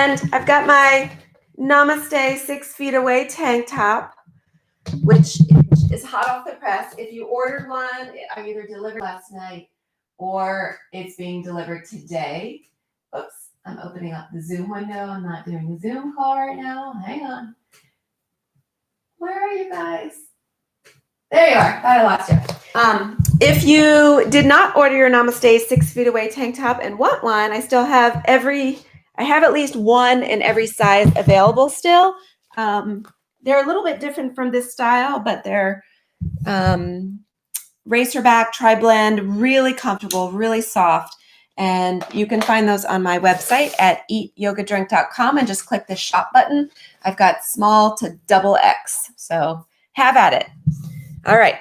And I've got my Namaste 6 feet away tank top, which is hot off the press. If you ordered one, I either delivered last night or it's being delivered today. Oops, I'm opening up the Zoom window. I'm not doing a Zoom call right now. Hang on. Where are you guys? There you are. Thought I lost you. If you did not order your Namaste 6 feet away tank top and want one, I still have I have at least one in every size available still. They're a little bit different from this style, but they're racerback, tri-blend, really comfortable, really soft. And you can find those on my website at eatyogadrink.com and just click the shop button. I've got small to double X, so have at it. All right,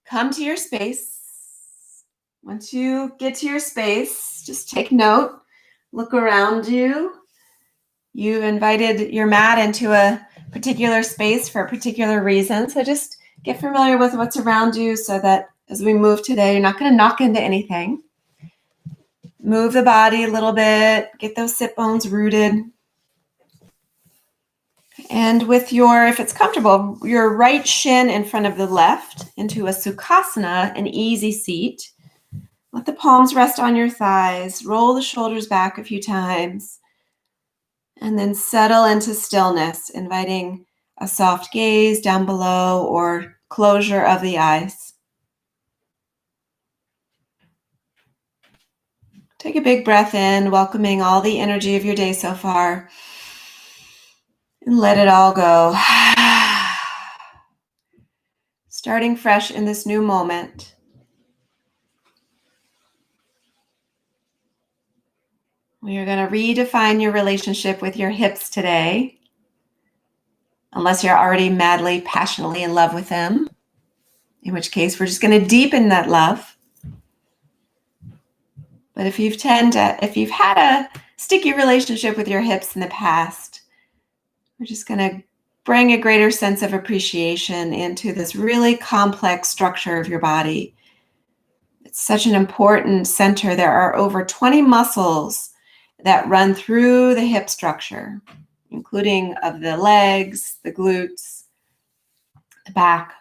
come to your space. Once you get to your space, just take note, look around you. You've invited your mat into a particular space for a particular reason, so just get familiar with what's around you so that as we move today, you're not going to knock into anything. Move the body a little bit, get those sit bones rooted. And with if it's comfortable, your right shin in front of the left into a Sukhasana, an easy seat. Let the palms rest on your thighs. Roll the shoulders back a few times. And then settle into stillness, inviting a soft gaze down below or closure of the eyes. Take a big breath in, welcoming all the energy of your day so far. And let it all go. Starting fresh in this new moment. We are going to redefine your relationship with your hips today. Unless you're already madly, passionately in love with them. In which case, we're just going to deepen that love. But if you've had a sticky relationship with your hips in the past, we're just going to bring a greater sense of appreciation into this really complex structure of your body. It's such an important center. There are over 20 muscles that run through the hip structure, including of the legs, the glutes, the back.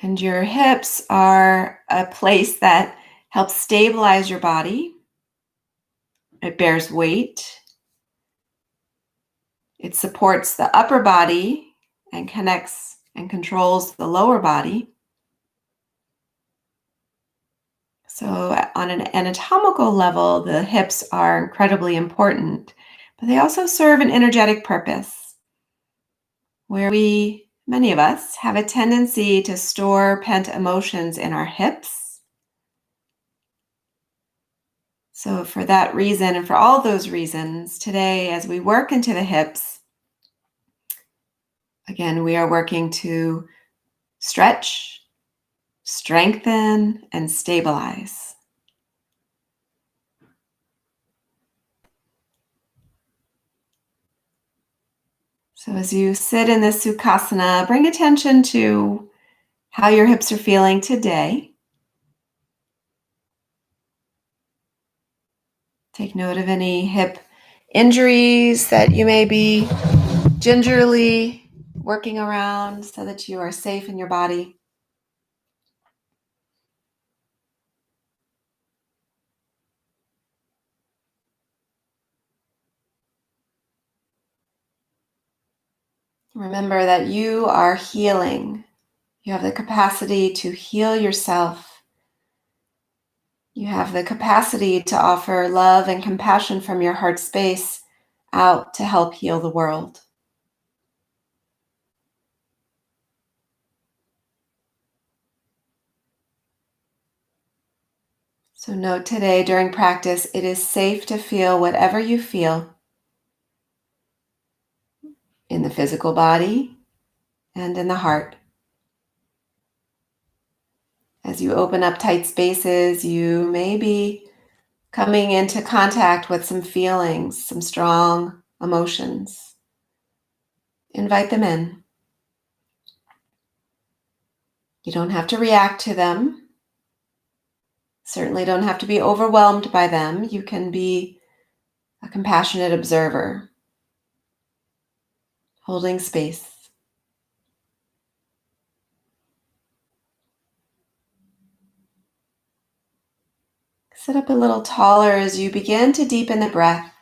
And your hips are a place that helps stabilize your body. It bears weight. It supports the upper body and connects and controls the lower body. So on an anatomical level, the hips are incredibly important, but they also serve an energetic purpose where many of us have a tendency to store pent emotions in our hips. So for that reason, and for all those reasons, today, as we work into the hips, again, we are working to stretch, strengthen, and stabilize. So as you sit in this Sukhasana, bring attention to how your hips are feeling today. Take note of any hip injuries that you may be gingerly working around so that you are safe in your body. Remember that you are healing. You have the capacity to heal yourself. You have the capacity to offer love and compassion from your heart space out to help heal the world. So note today during practice, it is safe to feel whatever you feel in the physical body and in the heart. As you open up tight spaces, you may be coming into contact with some feelings, some strong emotions. Invite them in. You don't have to react to them. Certainly don't have to be overwhelmed by them. You can be a compassionate observer, holding space. Sit up a little taller as you begin to deepen the breath.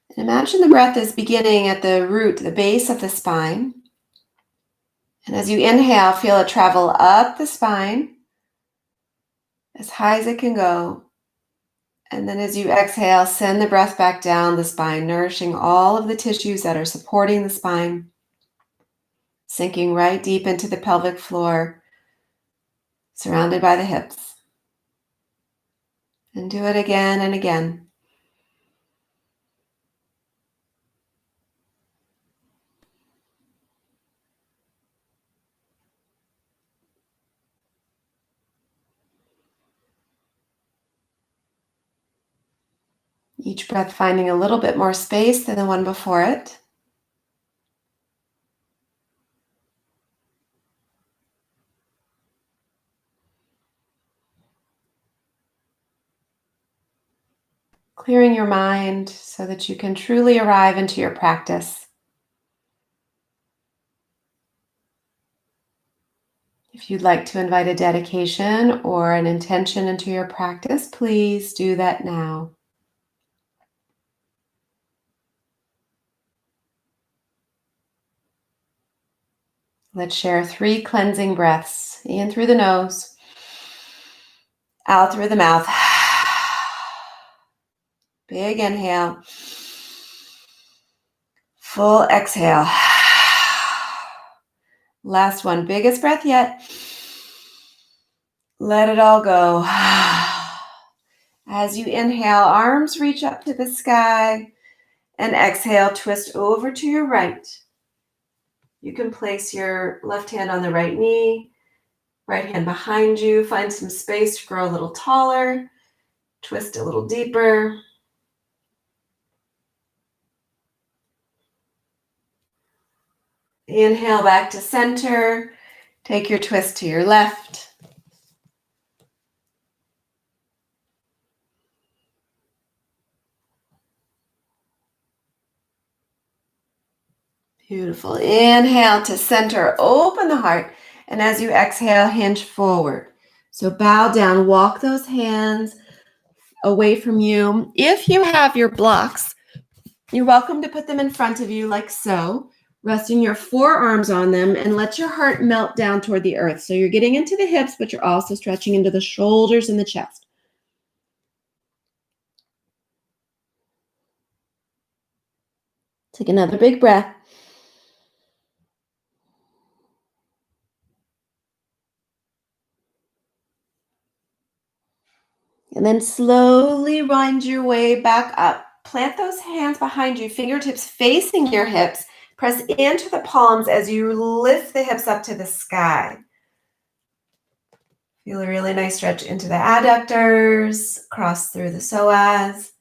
And imagine the breath is beginning at the root, the base of the spine. And as you inhale, feel it travel up the spine as high as it can go. And then as you exhale, send the breath back down the spine, nourishing all of the tissues that are supporting the spine, sinking right deep into the pelvic floor, surrounded by the hips. And do it again and again. Each breath finding a little bit more space than the one before it. Clearing your mind so that you can truly arrive into your practice. If you'd like to invite a dedication or an intention into your practice, please do that now. Let's share 3 cleansing breaths. In through the nose, out through the mouth. Big inhale. Full exhale. Last one, biggest breath yet. Let it all go. As you inhale, arms reach up to the sky, and exhale, twist over to your right. You can place your left hand on the right knee, right hand behind you. Find some space to grow a little taller. Twist a little deeper. Inhale back to center. Take your twist to your left. Beautiful. Inhale to center. Open the heart. And as you exhale, hinge forward. So bow down. Walk those hands away from you. If you have your blocks, you're welcome to put them in front of you like so, resting your forearms on them, and let your heart melt down toward the earth. So you're getting into the hips, but you're also stretching into the shoulders and the chest. Take another big breath. And then slowly wind your way back up. Plant those hands behind you, fingertips facing your hips. Press into the palms as you lift the hips up to the sky. Feel a really nice stretch into the adductors, cross through the psoas.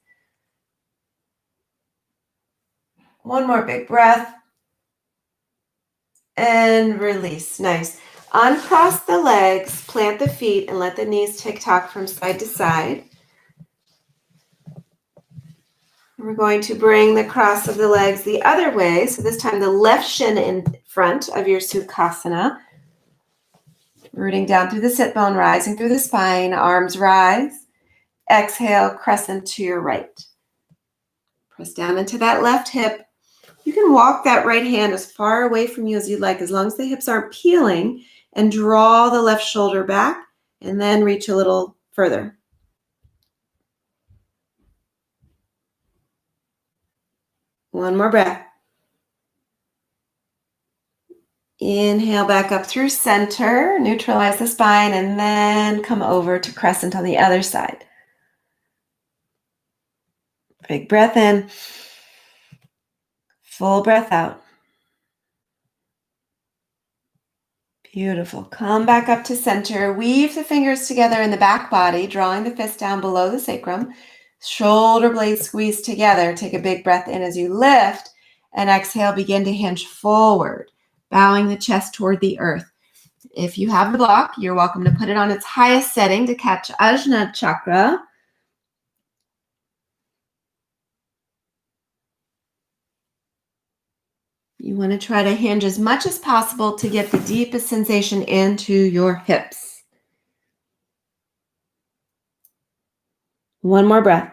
One more big breath. And release. Nice. Uncross the legs, plant the feet, and let the knees tick-tock from side to side. We're going to bring the cross of the legs the other way. So this time the left shin in front of your Sukhasana. Rooting down through the sit bone, rising through the spine, arms rise. Exhale, crescent to your right. Press down into that left hip. You can walk that right hand as far away from you as you'd like, as long as the hips aren't peeling, and draw the left shoulder back, and then reach a little further. One more breath. Inhale back up through center, neutralize the spine, and then come over to crescent on the other side. Big breath in. Full breath out. Beautiful. Come back up to center. Weave the fingers together in the back body, drawing the fist down below the sacrum. Shoulder blades squeeze together. Take a big breath in as you lift, and exhale, begin to hinge forward, bowing the chest toward the earth. If you have the block, you're welcome to put it on its highest setting to catch Ajna chakra. You want to try to hinge as much as possible to get the deepest sensation into your hips. One more breath.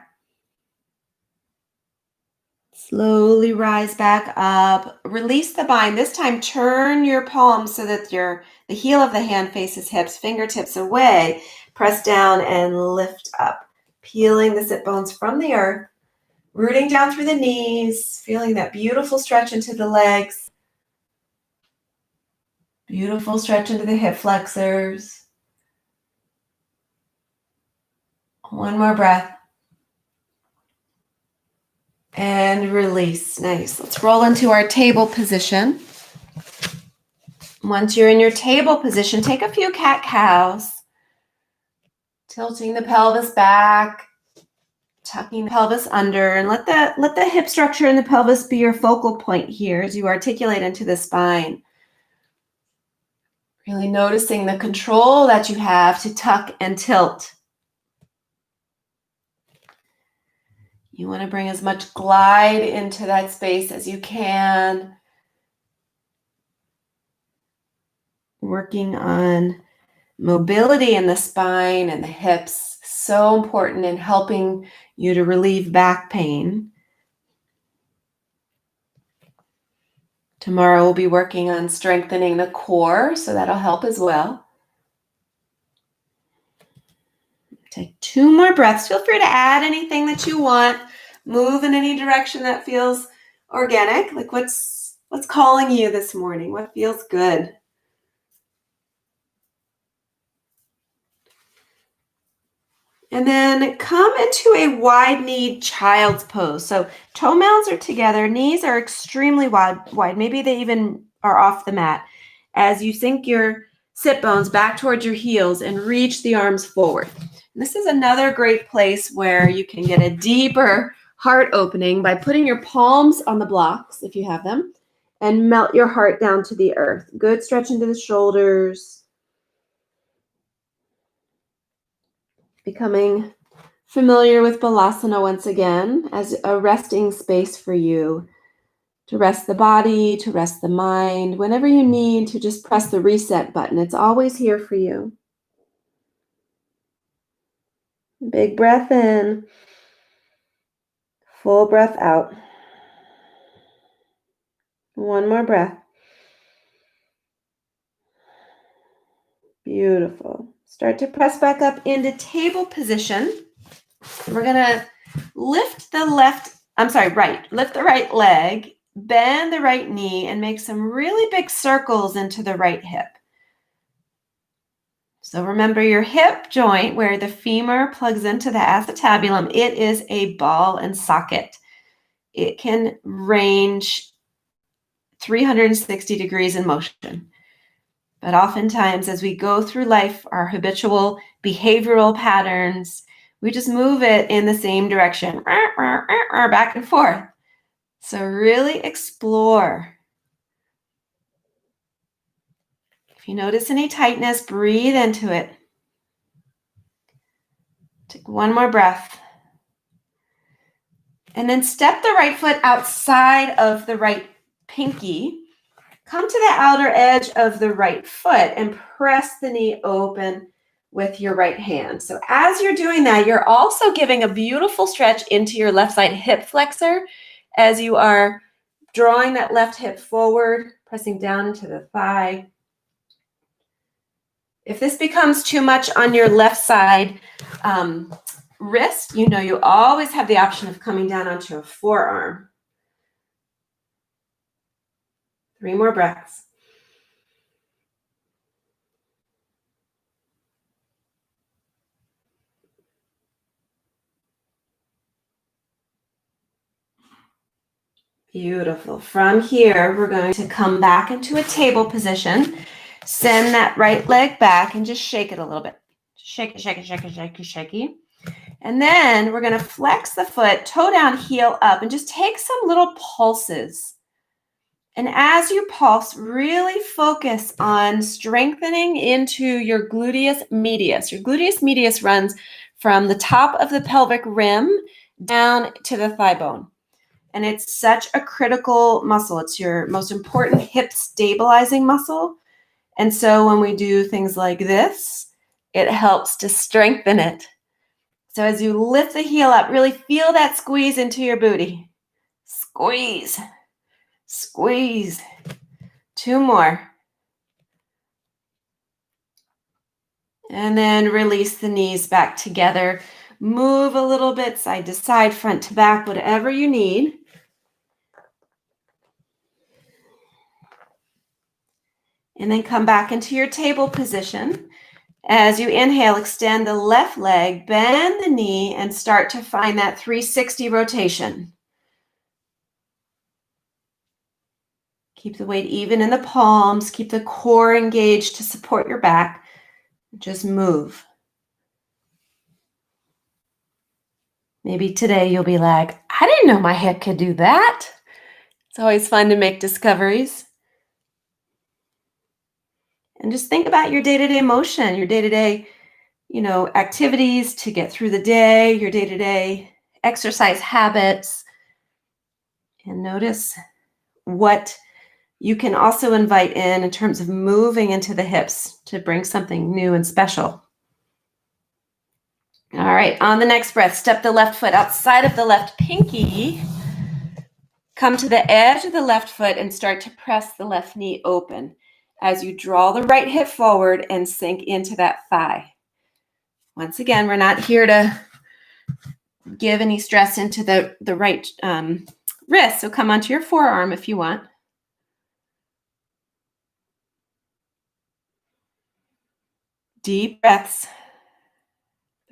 Slowly rise back up. Release the bind. This time, turn your palms so that the heel of the hand faces hips, fingertips away. Press down and lift up. Peeling the sit bones from the earth. Rooting down through the knees. Feeling that beautiful stretch into the legs. Beautiful stretch into the hip flexors. One more breath. And release. Nice. Let's roll into our table position. Once you're in your table position, take a few cat-cows. Tilting the pelvis back, tucking the pelvis under, and let the hip structure in the pelvis be your focal point here as you articulate into the spine. Really noticing the control that you have to tuck and tilt. You want to bring as much glide into that space as you can. Working on mobility in the spine and the hips, so important in helping you to relieve back pain. Tomorrow we'll be working on strengthening the core, so that'll help as well. Take 2 more breaths. Feel free to add anything that you want. Move in any direction that feels organic. Like what's calling you this morning? What feels good? And then come into a wide-kneed child's pose. So toe mounds are together, knees are extremely wide. Maybe they even are off the mat. As you sink your sit bones back towards your heels and reach the arms forward. And this is another great place where you can get a deeper heart opening by putting your palms on the blocks, if you have them, and melt your heart down to the earth. Good stretch into the shoulders. Becoming familiar with Balasana once again as a resting space for you to rest the body, to rest the mind. Whenever you need to just press the reset button, it's always here for you. Big breath in, full breath out. One more breath. Beautiful. Start to press back up into table position. We're going to lift the right leg, bend the right knee, and make some really big circles into the right hip. So remember your hip joint where the femur plugs into the acetabulum, it is a ball and socket. It can range 360 degrees in motion. But oftentimes as we go through life, our habitual behavioral patterns, we just move it in the same direction, back and forth. So really explore. If you notice any tightness, breathe into it. Take one more breath. And then step the right foot outside of the right pinky. Come to the outer edge of the right foot and press the knee open with your right hand. So as you're doing that, you're also giving a beautiful stretch into your left side hip flexor as you are drawing that left hip forward, pressing down into the thigh. If this becomes too much on your left side wrist, you know you always have the option of coming down onto a forearm. 3 more breaths. Beautiful. From here, we're going to come back into a table position. Send that right leg back and just shake it a little bit. Shake it. And then we're going to flex the foot, toe down, heel up, and just take some little pulses And as you pulse, really focus on strengthening into your gluteus medius. Your gluteus medius runs from the top of the pelvic rim down to the thigh bone. And it's such a critical muscle. It's your most important hip stabilizing muscle. And so when we do things like this, it helps to strengthen it. So as you lift the heel up, really feel that squeeze into your booty. Squeeze, squeeze. 2 more. And then release the knees back together. Move a little bit side to side, front to back, whatever you need. And then come back into your table position. As you inhale, extend the left leg, bend the knee, and start to find that 360 rotation. Keep the weight even in the palms. Keep the core engaged to support your back. Just move. Maybe today you'll be like, I didn't know my hip could do that. It's always fun to make discoveries. And just think about your day-to-day motion, your day-to-day, activities to get through the day, your day-to-day exercise habits. And notice what you can also invite in terms of moving into the hips to bring something new and special. All right, on the next breath, step the left foot outside of the left pinky. Come to the edge of the left foot and start to press the left knee open as you draw the right hip forward and sink into that thigh. Once again, we're not here to give any stress into the right wrist, so come onto your forearm if you want. Deep breaths.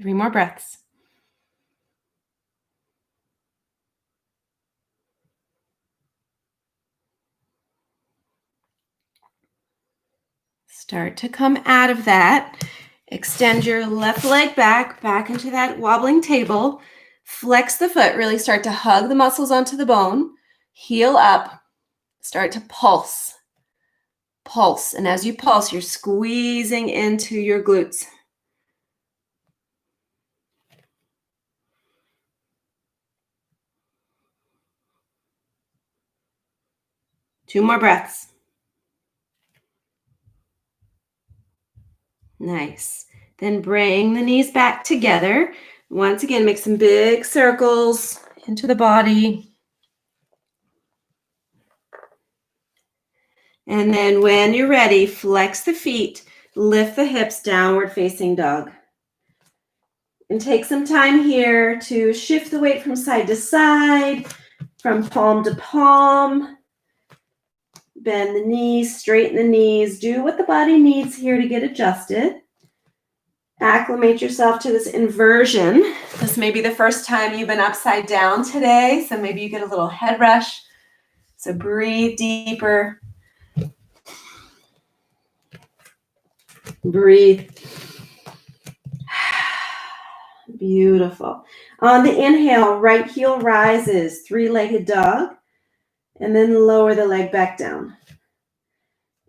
3 more breaths. Start to come out of that. Extend your left leg back into that wobbling table. Flex the foot, really start to hug the muscles onto the bone. Heel up, start to pulse. Pulse, and as you pulse, you're squeezing into your glutes. Two more breaths. Nice. Then bring the knees back together. Once again, make some big circles into the body. And then when you're ready, flex the feet, lift the hips, downward facing dog. And take some time here to shift the weight from side to side, from palm to palm. Bend the knees, straighten the knees. Do what the body needs here to get adjusted. Acclimate yourself to this inversion. This may be the first time you've been upside down today, so maybe you get a little head rush. So breathe deeper. Breathe. Beautiful. On the inhale, right heel rises, 3-legged dog, and then lower the leg back down.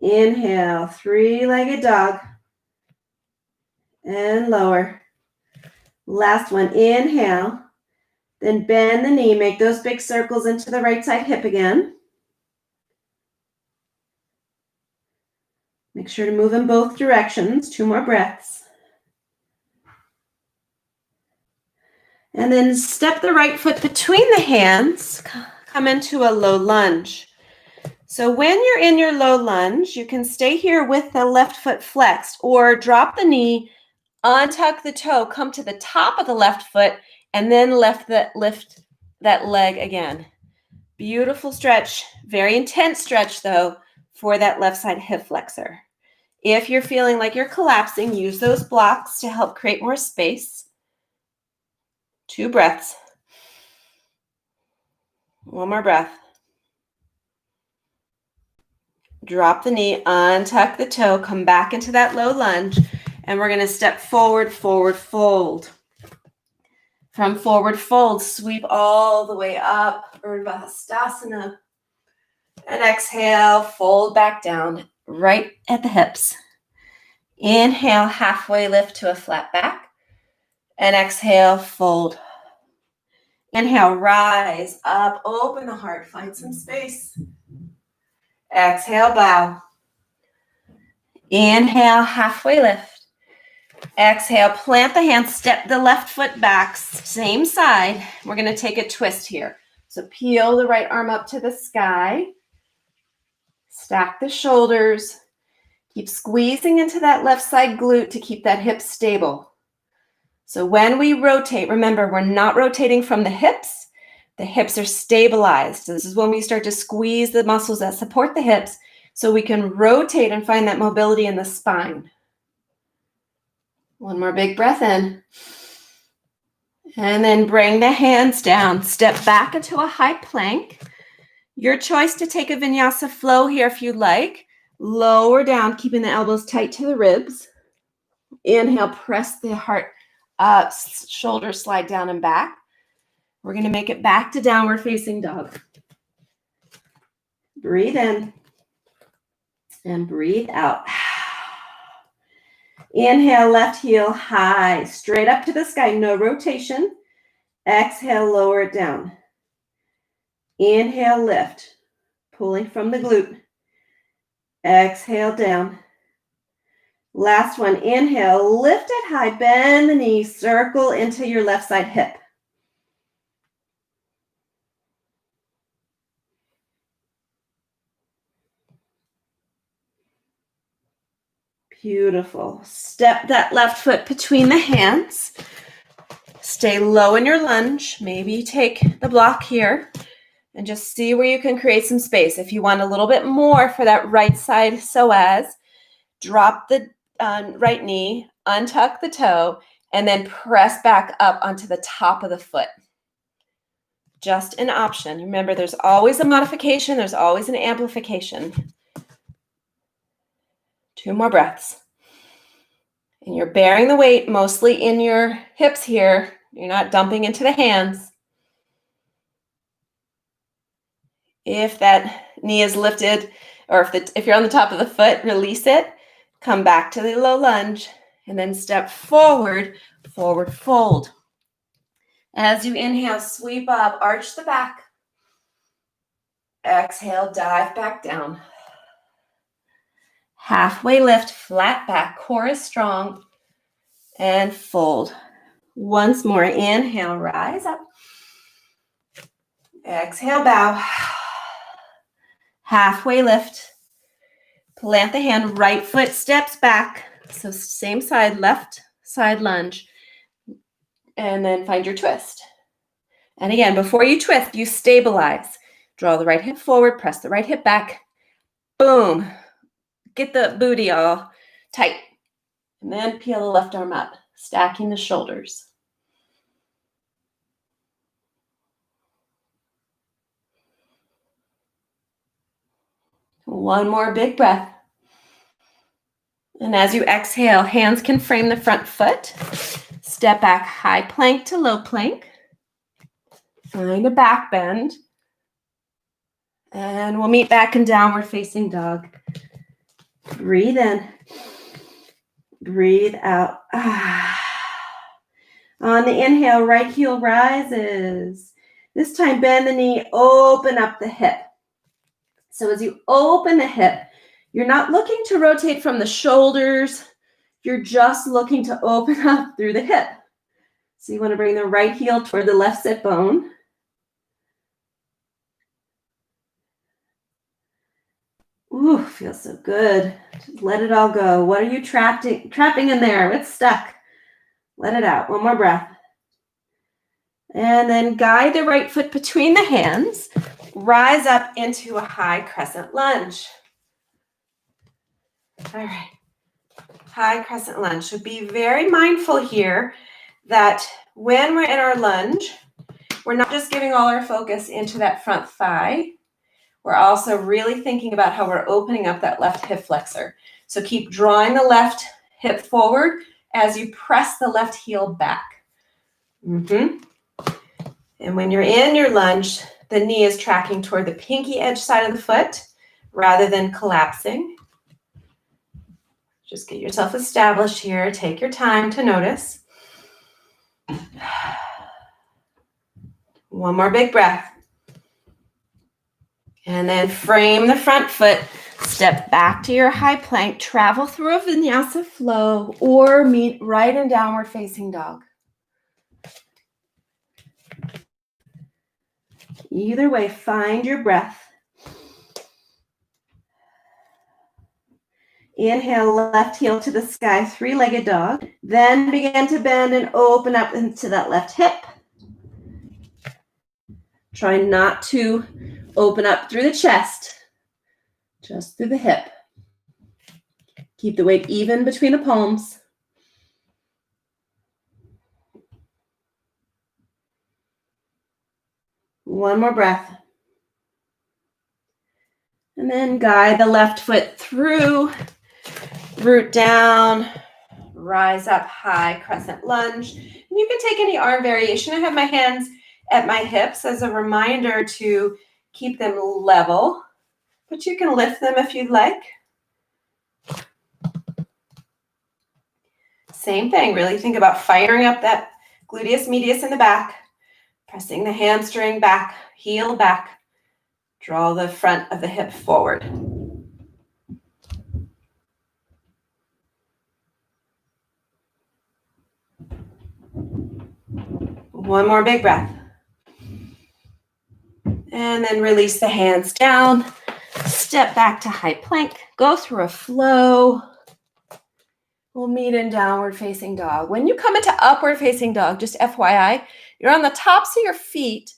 Inhale, 3-legged dog, and lower. Last one, inhale, then bend the knee, make those big circles into the right side hip again. Make sure to move in both directions. 2 more breaths. And then step the right foot between the hands, come into a low lunge. So when you're in your low lunge, you can stay here with the left foot flexed or drop the knee, untuck the toe, come to the top of the left foot, and then lift that leg again. Beautiful stretch, very intense stretch though, for that left side hip flexor. If you're feeling like you're collapsing, use those blocks to help create more space. 2 breaths. 1 more breath. Drop the knee, untuck the toe, come back into that low lunge, and we're going to step forward, forward, fold. From forward fold, sweep all the way up, Urdhva Hastasana. And exhale, fold back down right at the hips. Inhale, halfway lift to a flat back. And exhale, fold. Inhale, rise up, open the heart, find some space. Exhale, bow. Inhale, halfway lift. Exhale, plant the hands, step the left foot back, same side. We're going to take a twist here. So peel the right arm up to the sky. Stack the shoulders. Keep squeezing into that left side glute to keep that hip stable. So when we rotate, remember, we're not rotating from the hips. The hips are stabilized. So this is when we start to squeeze the muscles that support the hips so we can rotate and find that mobility in the spine. One more big breath in. And then bring the hands down. Step back into a high plank. Your choice to take a vinyasa flow here if you'd like. Lower down, keeping the elbows tight to the ribs. Inhale, press the heart up, shoulders slide down and back. We're going to make it back to downward facing dog. Breathe in and breathe out. Inhale, left heel high, straight up to the sky, no rotation. Exhale, lower it down. Inhale, lift, pulling from the glute. Exhale, down. Last one, inhale, lift it high, bend the knee, circle into your left side hip. Beautiful. Step that left foot between the hands. Stay low in your lunge. Maybe take the block here and just see where you can create some space. If you want a little bit more for that right side psoas, drop the right knee, untuck the toe, and then press back up onto the top of the foot. Just an option. Remember, there's always a modification. There's always an amplification. 2 more breaths. And you're bearing the weight mostly in your hips here. You're not dumping into the hands. If that knee is lifted, or if you're on the top of the foot, release it. Come back to the low lunge, and then step forward, forward fold. As you inhale, sweep up, arch the back. Exhale, dive back down. Halfway lift, flat back, core is strong, and fold. Once more, inhale, rise up. Exhale, bow. Halfway lift. Plant the hand, right foot steps back. So same side, left side lunge. And then find your twist. And again, before you twist, you stabilize. Draw the right hip forward, press the right hip back. Boom. Get the booty all tight. And then peel the left arm up, stacking the shoulders. One more big breath. And as you exhale, hands can frame the front foot. Step back, high plank to low plank. Find a back bend. And we'll meet back in downward facing dog. Breathe in. Breathe out. On the inhale, right heel rises. This time, bend the knee, open up the hip. So as you open the hip, you're not looking to rotate from the shoulders. You're just looking to open up through the hip. So you want to bring the right heel toward the left sit bone. Ooh, feels so good. Just let it all go. What are you trapping in there? It's stuck. Let it out. One more breath. And then guide the right foot between the hands. Rise up into a high crescent lunge. All right. High crescent lunge. So be very mindful here that when we're in our lunge, we're not just giving all our focus into that front thigh. We're also really thinking about how we're opening up that left hip flexor. So keep drawing the left hip forward as you press the left heel back. And when you're in your lunge, the knee is tracking toward the pinky edge side of the foot rather than collapsing. Just get yourself established here. Take your time to notice. One more big breath. And then frame the front foot. Step back to your high plank. Travel through a vinyasa flow or meet right in downward facing dog. Either way, find your breath. Inhale, left heel to the sky, three-legged dog. Then begin to bend and open up into that left hip. Try not to open up through the chest, just through the hip. Keep the weight even between the palms. One more breath. And then guide the left foot through, root down, rise up high, crescent lunge. And you can take any arm variation. I have my hands at my hips as a reminder to keep them level, but you can lift them if you'd like. Same thing, really think about firing up that gluteus medius in the back, pressing the hamstring back, heel back, draw the front of the hip forward. One more big breath. And then release the hands down, step back to high plank, go through a flow. We'll meet in downward facing dog. When you come into upward facing dog, just FYI, you're on the tops of your feet,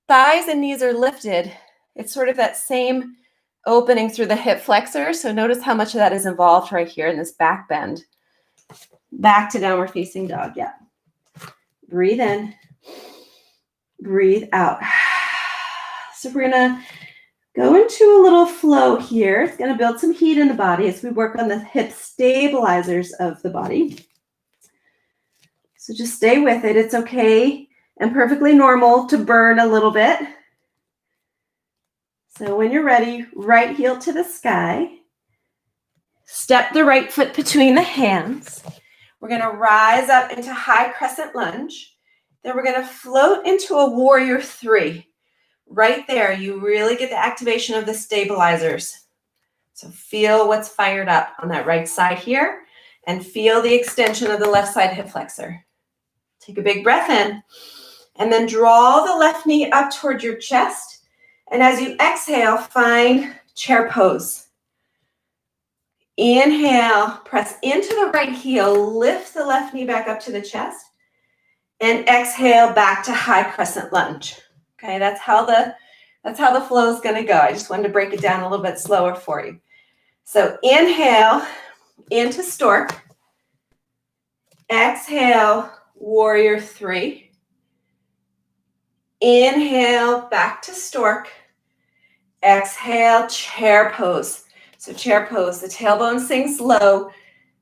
thighs and knees are lifted. It's sort of that same opening through the hip flexor. So notice how much of that is involved right here in this back bend. Back to downward facing dog, yeah. Breathe in, breathe out. So we're gonna go into a little flow here. It's gonna build some heat in the body as we work on the hip stabilizers of the body. So just stay with it. It's okay and perfectly normal to burn a little bit. So when you're ready, right heel to the sky. Step the right foot between the hands. We're gonna rise up into high crescent lunge. Then we're gonna float into a warrior three. Right there, you really get the activation of the stabilizers. So feel what's fired up on that right side here and feel the extension of the left side hip flexor. Take a big breath in and then draw the left knee up toward your chest. And as you exhale, find chair pose. Inhale, press into the right heel, lift the left knee back up to the chest, and exhale back to high crescent lunge. Okay, that's how the flow is going to go. I just wanted to break it down a little bit slower for you. So inhale into stork. Exhale, warrior three. Inhale, back to stork. Exhale, chair pose. So chair pose, the tailbone sinks low,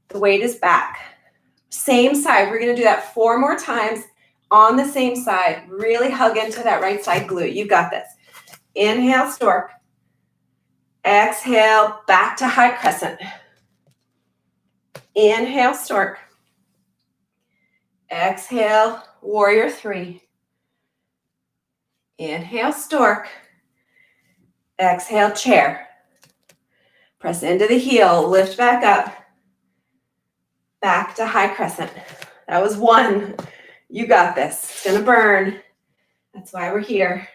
the weight is back. Same side, we're going to do that 4 more times on the same side. Really hug into that right side glute. You got this. Inhale, stork. Exhale, back to high crescent. Inhale, stork. Exhale, warrior three. Inhale, stork. Exhale, chair. Press into the heel, lift back up. Back to high crescent. That was 1. You got this. It's gonna burn. That's why we're here.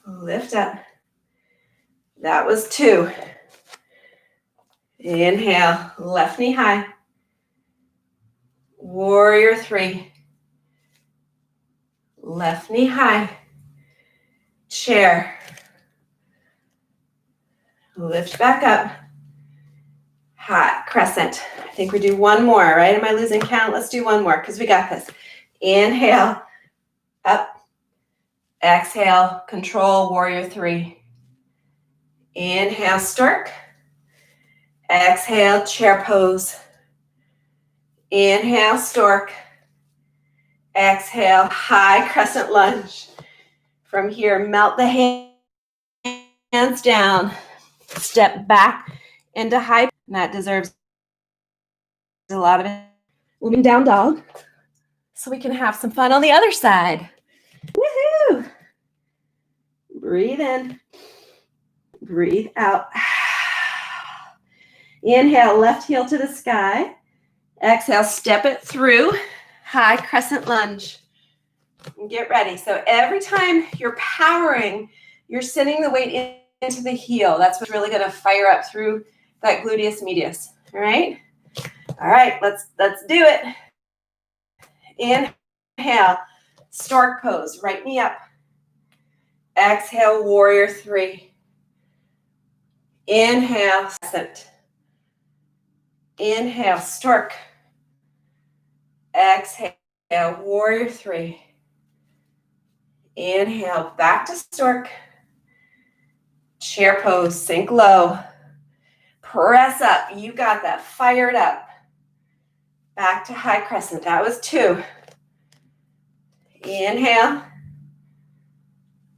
Lift up. That was 2. Inhale, left knee high. Warrior three. Left knee high. Chair. Lift back up. Hot crescent. I think we do 1 more, right? Am I losing count? Let's do 1 more because we got this. Inhale, up. Exhale, control, warrior three. Inhale, stork. Exhale, chair pose. Inhale, stork. Exhale, high crescent lunge. From here, melt the hands down. Step back into high. And that deserves a lot of it. Moving down dog. So we can have some fun on the other side. Woohoo! Breathe in. Breathe out. Inhale, left heel to the sky. Exhale, step it through. High crescent lunge. And get ready. So every time you're powering, you're sending the weight into the heel. That's what's really going to fire up through that gluteus medius. All right? All right, let's do it. Inhale, stork pose, right knee up. Exhale, warrior three. Inhale, crescent. Inhale, stork. Exhale, warrior three. Inhale, back to stork. Chair pose, sink low. Press up, you got that, fired up. Back to high crescent, that was two. Inhale.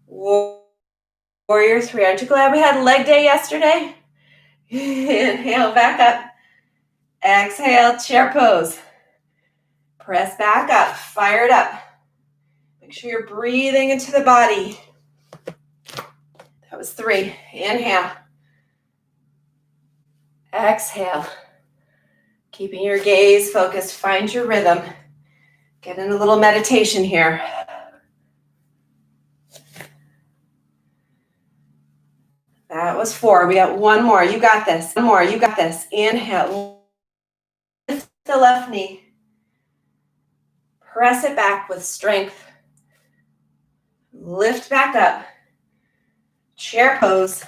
Warrior three. Aren't you glad we had leg day yesterday? Inhale, back up. Exhale, chair pose. Press back up, fire it up. Make sure you're breathing into the body. That was three. Inhale. Exhale. Keeping your gaze focused, find your rhythm. Get in a little meditation here. That was four. We got one more. You got this. One more. You got this. Inhale. Lift the left knee. Press it back with strength. Lift back up. Chair pose.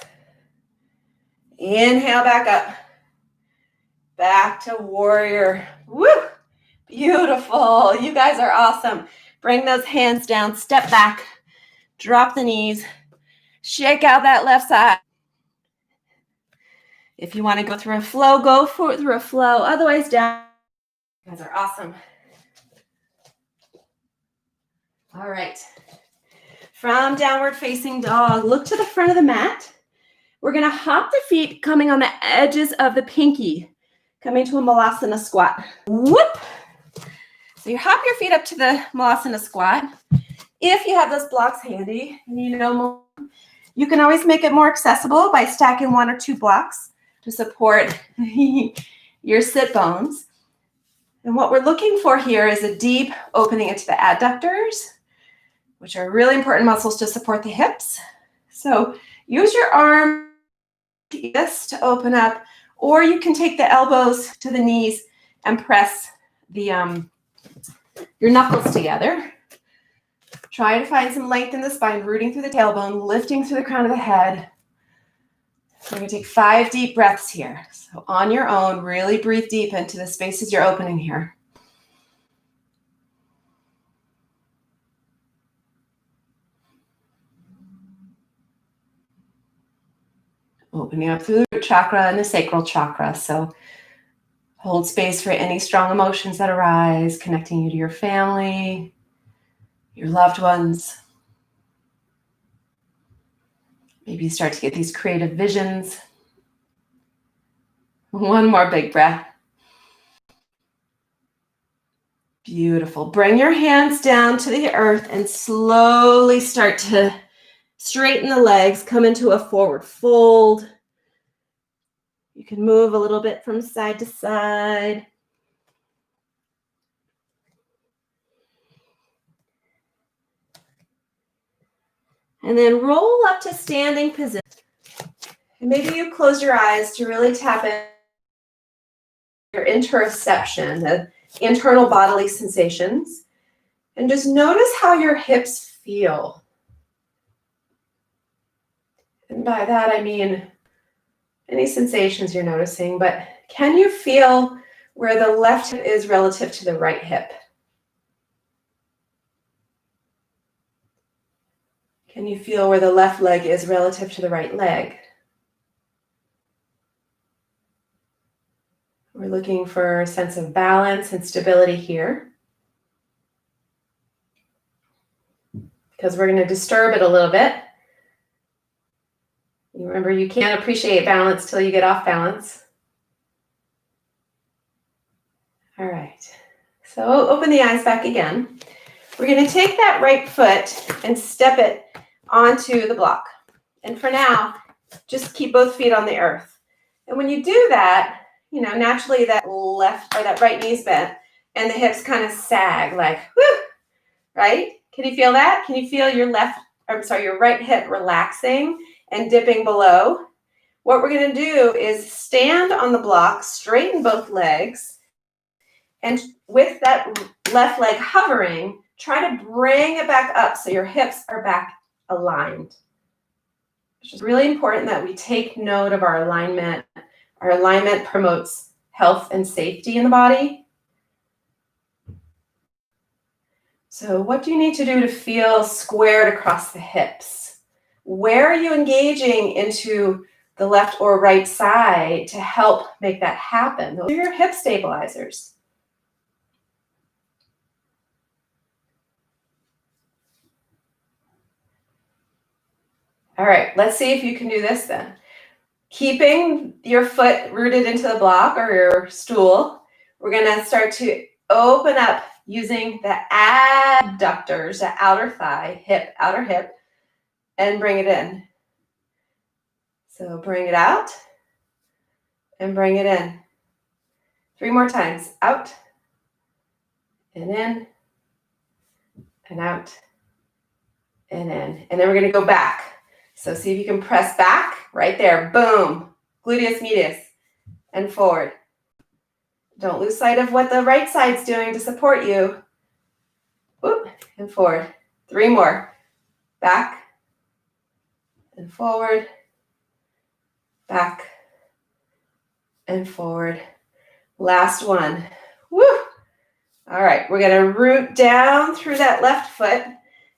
Inhale back up. Back to warrior. Woo! Beautiful. You guys are awesome. Bring those hands down. Step back. Drop the knees. Shake out that left side. If you want to go through a flow, go through a flow. Otherwise, down. You guys are awesome. All right. From downward facing dog, look to the front of the mat. We're going to hop the feet coming on the edges of the pinky, coming to a Malasana squat. Whoop. So you hop your feet up to the Malasana squat. If you have those blocks handy, you can always make it more accessible by stacking one or two blocks to support your sit bones. And what we're looking for here is a deep opening into the adductors, which are really important muscles to support the hips. So use your arm to open up, or you can take the elbows to the knees and press your knuckles together. Try to find some length in the spine, rooting through the tailbone, lifting through the crown of the head. We're going to take 5 deep breaths here. So on your own, really breathe deep into the spaces you're opening here. Opening up through the root chakra and the sacral chakra. So hold space for any strong emotions that arise, connecting you to your family, your loved ones. Maybe you start to get these creative visions. One more big breath. Beautiful. Bring your hands down to the earth and slowly start to straighten the legs, come into a forward fold. You can move a little bit from side to side. And then roll up to standing position. And maybe you close your eyes to really tap in your interoception, the internal bodily sensations. And just notice how your hips feel. And by that, I mean any sensations you're noticing, but can you feel where the left hip is relative to the right hip? Can you feel where the left leg is relative to the right leg? We're looking for a sense of balance and stability here, because we're going to disturb it a little bit. You remember, you can't appreciate balance till you get off balance. All right, so open the eyes back again. We're going to take that right foot and step it onto the block. And for now, just keep both feet on the earth. And when you do that, you know, naturally that left or that right knee's bent and the hips kind of sag like, whoo, right? Can you feel that? Can you feel your your right hip relaxing and dipping below? What we're going to do is stand on the block, straighten both legs, and with that left leg hovering, try to bring it back up so your hips are back aligned. It's just really important that we take note of our alignment. Our alignment promotes health and safety in the body. So what do you need to do to feel squared across the hips? Where are you engaging into the left or right side to help make that happen? Those are your hip stabilizers. All right, let's see if you can do this then. Keeping your foot rooted into the block or your stool, we're going to start to open up using the abductors, the outer thigh, hip, outer hip, and bring it in. So bring it out and bring it in. 3 more times. Out and in and out and in. And then we're going to go back. So see if you can press back right there. Boom. Gluteus medius and forward. Don't lose sight of what the right side's doing to support you. Whoop, and forward. 3 more. Back and forward. Back and forward. Last one. Woo! All right, we're going to root down through that left foot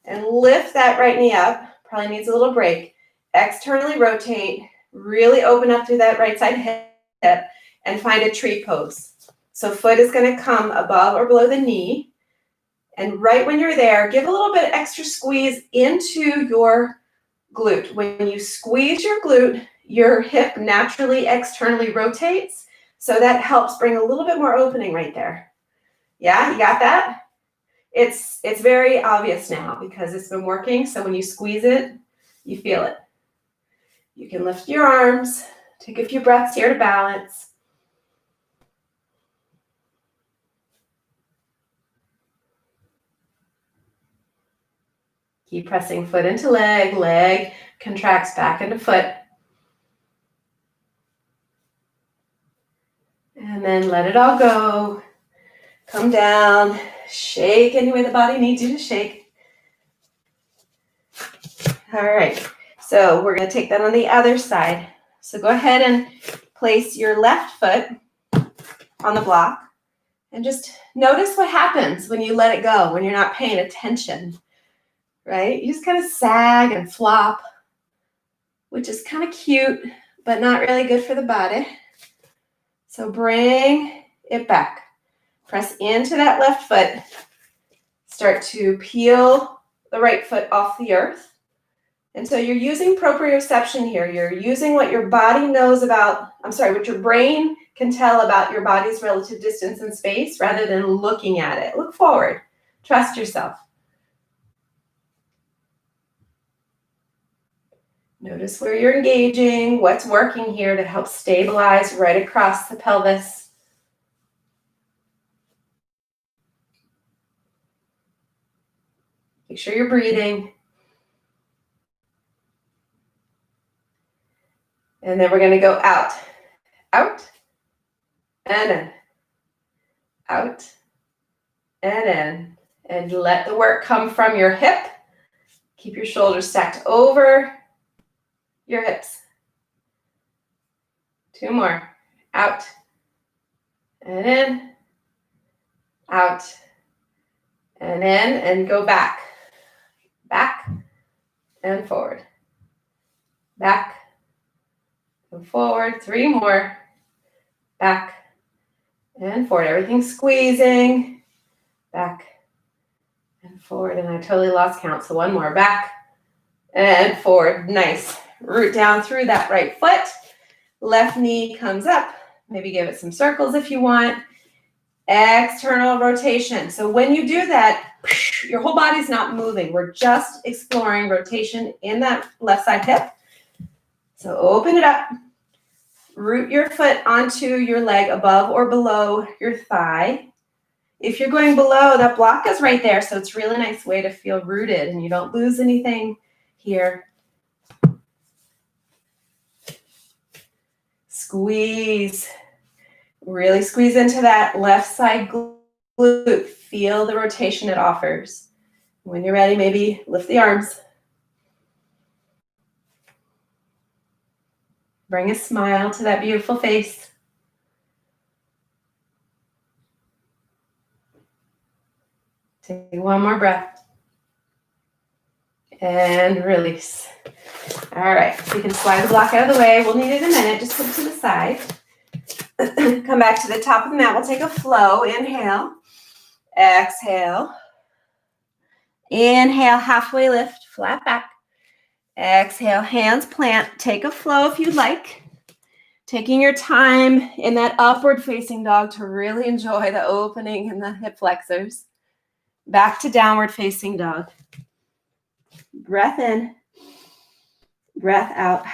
and lift that right knee up. Probably needs a little break. Externally rotate. Really open up through that right side hip and find a tree pose. So foot is going to come above or below the knee. And right when you're there, give a little bit of extra squeeze into your glute. When you squeeze your glute, your hip naturally externally rotates. So that helps bring a little bit more opening right there. Yeah, you got that? It's very obvious now because it's been working. So when you squeeze it, you feel it. You can lift your arms, take a few breaths here to balance. Keep pressing foot into leg, leg contracts back into foot. And then let it all go. Come down, shake any way the body needs you to shake. All right, so we're going to take that on the other side. So go ahead and place your left foot on the block and just notice what happens when you let it go, when you're not paying attention, right? You just kind of sag and flop, which is kind of cute, but not really good for the body. So bring it back. Press into that left foot. Start to peel the right foot off the earth. And so you're using proprioception here. You're using what your body knows about, what your brain can tell about your body's relative distance in space rather than looking at it. Look forward. Trust yourself. Notice where you're engaging, what's working here to help stabilize right across the pelvis. Make sure you're breathing. And then we're going to go out, out, and in, out, and in. And let the work come from your hip. Keep your shoulders stacked over your hips. 2 more. Out, and in, out, and in, and go back. Back, and forward. Back, and forward. 3 more. Back, and forward. Everything's squeezing. Back and forward. And I totally lost count. So one more. Back and forward. Nice. Root down through that right foot. Left knee comes up. Maybe give it some circles if you want. External rotation. So when you do that, your whole body's not moving. We're just exploring rotation in that left side hip. So open it up. Root your foot onto your leg above or below your thigh. If you're going below, that block is right there. So it's a really nice way to feel rooted and you don't lose anything here. Squeeze. Really squeeze into that left side glute. Feel the rotation it offers. When you're ready, maybe lift the arms. Bring a smile to that beautiful face. Take one more breath. And release. All right, so you can slide the block out of the way. We'll need it in a minute. Just put it to the side. Come back to the top of the mat. We'll take a flow. Inhale. Exhale. Inhale, halfway lift, flat back. Exhale, hands plant. Take a flow if you'd like. Taking your time in that upward facing dog to really enjoy the opening in the hip flexors. Back to downward facing dog. Breath in. Breath out.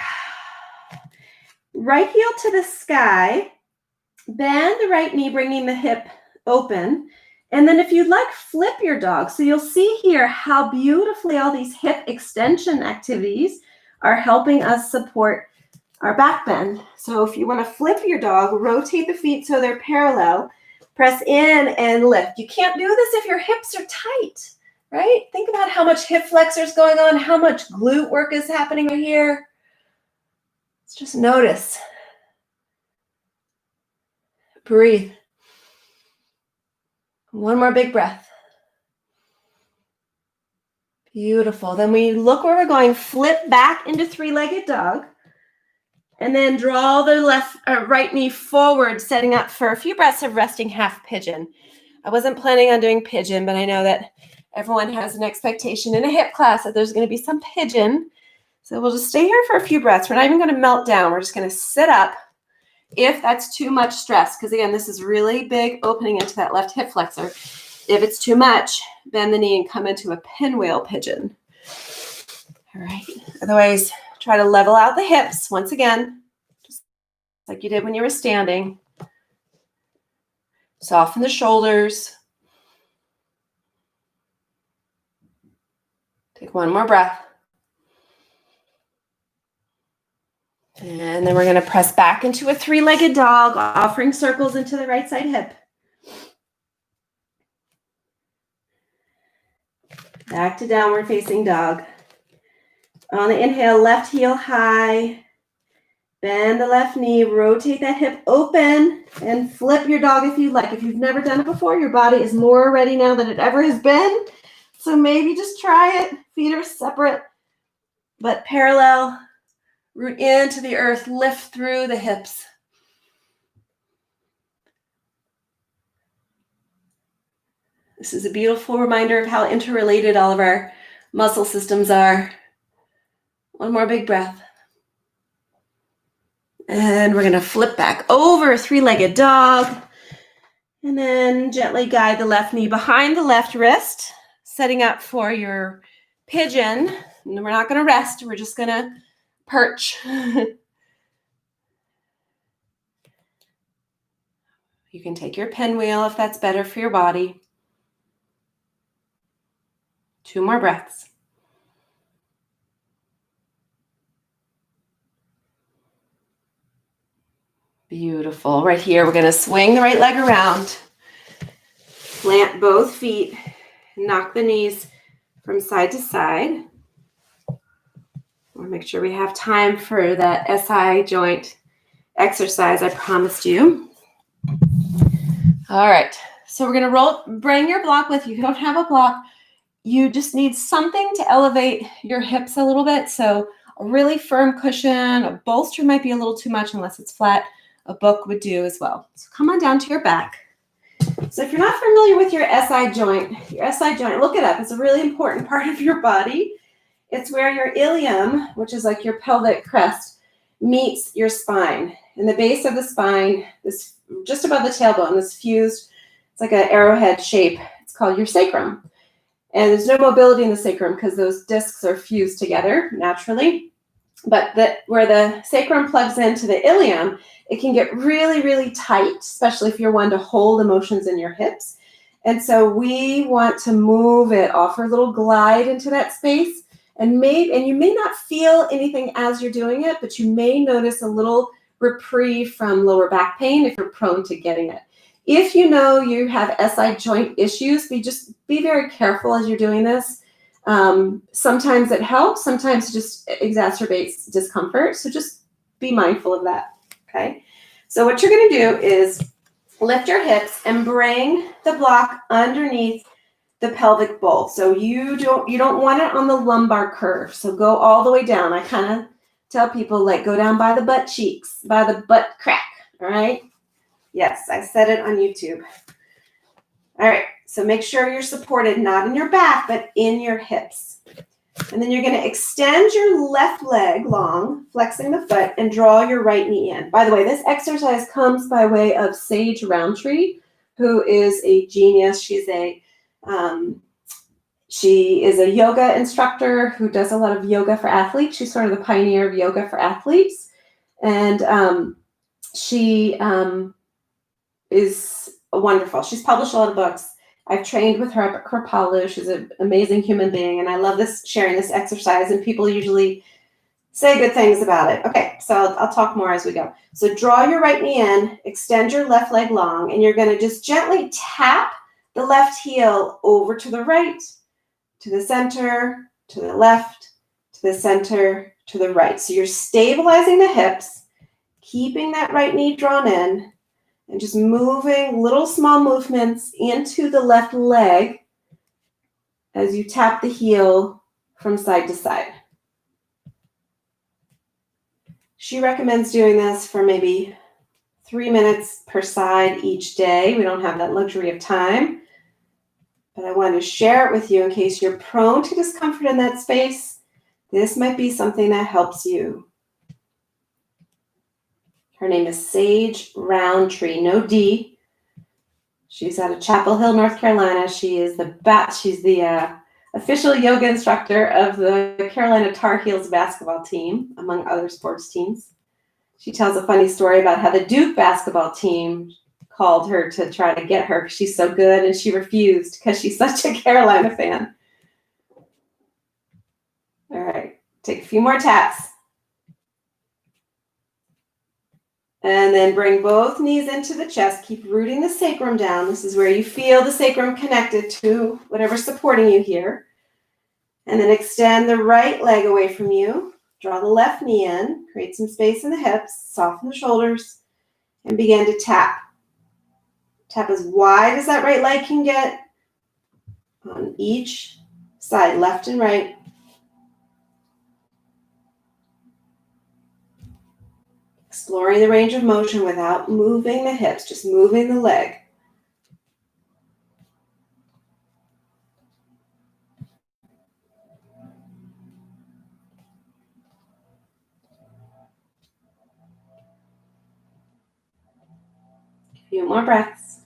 Right heel to the sky. Bend the right knee, bringing the hip open. And then if you'd like, flip your dog. So you'll see here how beautifully all these hip extension activities are helping us support our back bend. So if you want to flip your dog, rotate the feet so they're parallel, press in and lift. You can't do this if your hips are tight, right? Think about how much hip flexors going on, how much glute work is happening right here. Let's just notice. Breathe. One more big breath. Beautiful. Then we look where we're going, flip back into three-legged dog, and then draw the right knee forward, setting up for a few breaths of resting half pigeon. I wasn't planning on doing pigeon, but I know that everyone has an expectation in a hip class that there's going to be some pigeon. So we'll just stay here for a few breaths. We're not even going to melt down. We're just going to sit up if that's too much stress. Because again, this is really big opening into that left hip flexor. If it's too much, bend the knee and come into a pinwheel pigeon. All right. Otherwise, try to level out the hips once again, just like you did when you were standing. Soften the shoulders. Take one more breath. And then we're going to press back into a three-legged dog, offering circles into the right side hip. Back to downward facing dog. On the inhale, left heel high. Bend the left knee, rotate that hip open, and flip your dog if you like. If you've never done it before, your body is more ready now than it ever has been. So maybe just try it. Feet are separate, but parallel. Root into the earth, lift through the hips. This is a beautiful reminder of how interrelated all of our muscle systems are. One more big breath. And we're going to flip back over, three-legged dog. And then gently guide the left knee behind the left wrist, setting up for your pigeon. And we're not going to rest. We're just going to perch. You can take your pinwheel if that's better for your body. 2 more breaths. Beautiful. Right here, we're going to swing the right leg around. Plant both feet. Knock the knees from side to side. We'll make sure we have time for that SI joint exercise I promised you. All right. So we're going to bring your block with you. If you don't have a block, you just need something to elevate your hips a little bit. So a really firm cushion, a bolster might be a little too much unless it's flat. A book would do as well. So come on down to your back. So if you're not familiar with your SI joint, look it up. It's a really important part of your body. It's where your ilium, which is like your pelvic crest, meets your spine. In the base of the spine, this just above the tailbone, this fused, it's like an arrowhead shape. It's called your sacrum. And there's no mobility in the sacrum because those discs are fused together naturally. But where the sacrum plugs into the ilium, it can get really, really tight, especially if you're one to hold emotions in your hips. And so we want to move it, offer a little glide into that space. And you may not feel anything as you're doing it, but you may notice a little reprieve from lower back pain if you're prone to getting it. If you know you have SI joint issues, be very careful as you're doing this. Sometimes it helps, sometimes it just exacerbates discomfort. So just be mindful of that. Okay. So what you're going to do is lift your hips and bring the block underneath the pelvic bowl. So you don't want it on the lumbar curve. So go all the way down. I kind of tell people like go down by the butt cheeks, by the butt crack. All right. Yes, I said it on YouTube. All right. So make sure you're supported not in your back, but in your hips. And then you're going to extend your left leg long, flexing the foot, and draw your right knee in. By the way, this exercise comes by way of Sage Roundtree, who is a genius. She is a yoga instructor who does a lot of yoga for athletes. She's sort of the pioneer of yoga for athletes. And she is wonderful. She's published a lot of books. I've trained with her up at Kripalu. She's an amazing human being, and I love sharing this exercise, and people usually say good things about it. Okay, so I'll talk more as we go. So draw your right knee in, extend your left leg long, and you're going to just gently tap the left heel over to the right, to the center, to the left, to the center, to the right. So you're stabilizing the hips, keeping that right knee drawn in, and just moving little small movements into the left leg as you tap the heel from side to side. She recommends doing this for maybe 3 minutes per side each day. We don't have that luxury of time, but I wanted to share it with you in case you're prone to discomfort in that space. This might be something that helps you. Her name is Sage Roundtree, no D. She's out of Chapel Hill, North Carolina. She's the official yoga instructor of the Carolina Tar Heels basketball team, among other sports teams. She tells a funny story about how the Duke basketball team called her to try to get her because she's so good, and she refused because she's such a Carolina fan. All right, take a few more taps. And then bring both knees into the chest. Keep rooting the sacrum down. This is where you feel the sacrum connected to whatever's supporting you here. And then extend the right leg away from you. Draw the left knee in. Create some space in the hips. Soften the shoulders. And begin to tap. Tap as wide as that right leg can get on each side, left and right. Exploring the range of motion without moving the hips, just moving the leg. A few more breaths.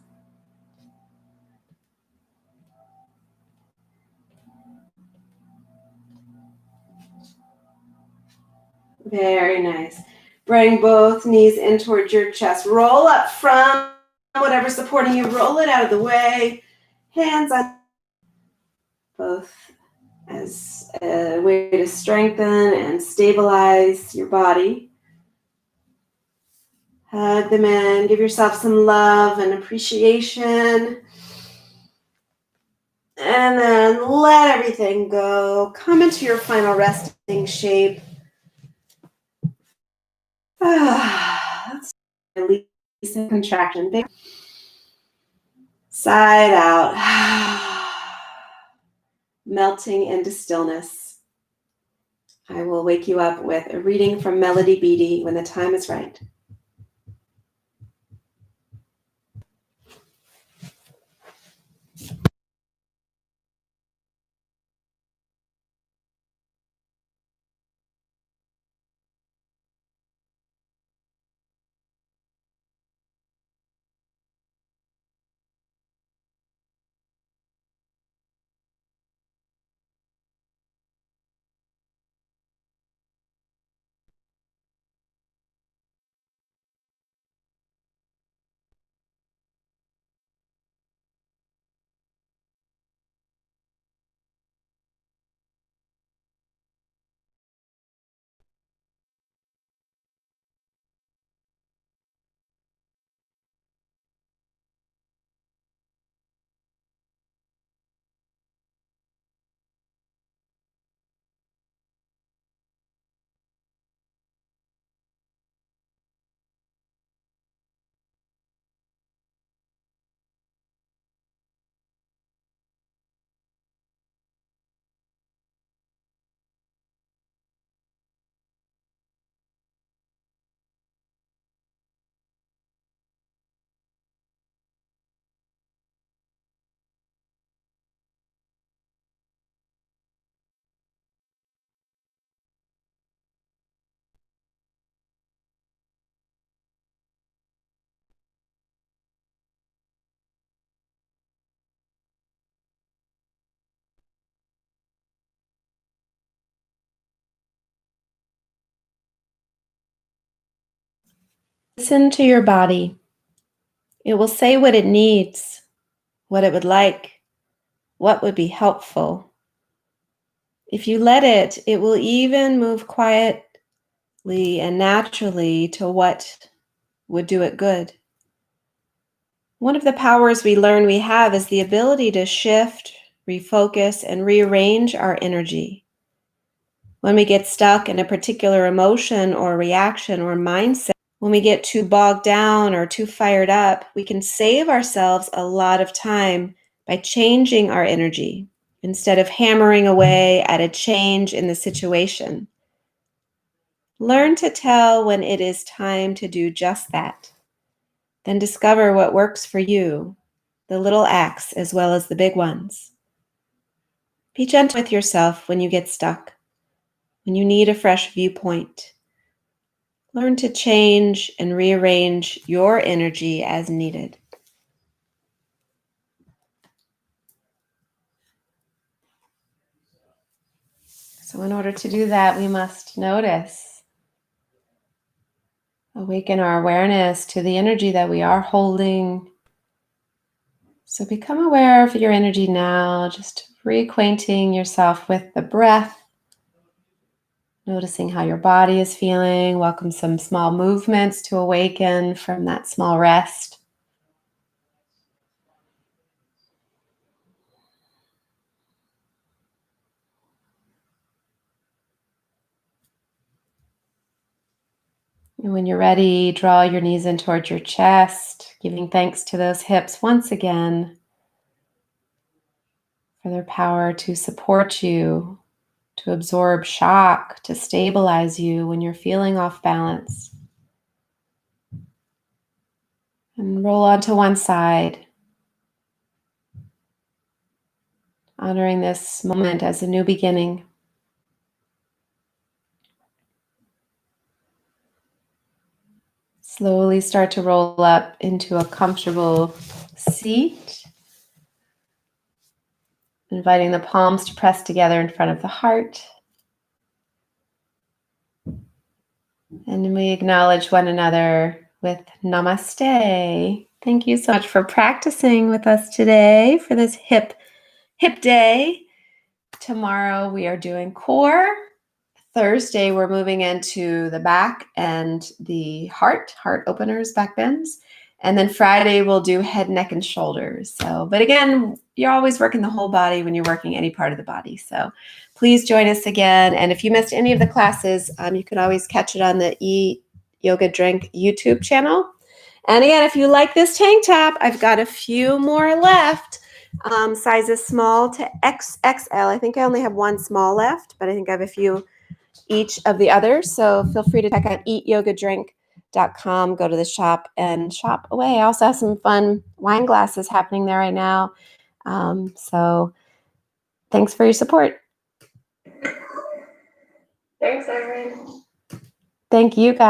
Very nice. Bring both knees in towards your chest. Roll up from whatever's supporting you. Roll it out of the way. Hands on both as a way to strengthen and stabilize your body. Hug them in. Give yourself some love and appreciation. And then let everything go. Come into your final resting shape. Let's release the contraction. Big side out. Melting into stillness. I will wake you up with a reading from Melody Beattie when the time is right. Listen to your body. It will say what it needs, what it would like, what would be helpful. If you let it, it will even move quietly and naturally to what would do it good. One of the powers we learn we have is the ability to shift, refocus, and rearrange our energy. When we get stuck in a particular emotion or reaction or mindset, when we get too bogged down or too fired up, we can save ourselves a lot of time by changing our energy instead of hammering away at a change in the situation. Learn to tell when it is time to do just that. Then discover what works for you, the little acts as well as the big ones. Be gentle with yourself when you get stuck, when you need a fresh viewpoint. Learn to change and rearrange your energy as needed. So in order to do that, we must notice, awaken our awareness to the energy that we are holding. So become aware of your energy now, just reacquainting yourself with the breath, noticing how your body is feeling. Welcome some small movements to awaken from that small rest. And when you're ready, draw your knees in towards your chest, giving thanks to those hips once again for their power to support you, to absorb shock, to stabilize you when you're feeling off balance. And roll onto one side, honoring this moment as a new beginning. Slowly start to roll up into a comfortable seat, inviting the palms to press together in front of the heart. And we acknowledge one another with Namaste. Thank you so much for practicing with us today for this hip day. Tomorrow we are doing core. Thursday we're moving into the back and the heart openers, back bends. And then Friday we'll do head, neck, and shoulders. But again, you're always working the whole body when you're working any part of the body. So please join us again. And if you missed any of the classes, you can always catch it on the Eat Yoga Drink YouTube channel. And again, if you like this tank top, I've got a few more left. Sizes small to XXL. I think I only have one small left, but I think I have a few each of the others. So feel free to check out eatyogadrink.com, go to the shop and shop away. I also have some fun wine glasses happening there right now. So thanks for your support. Thanks, Erin. Thank you, guys.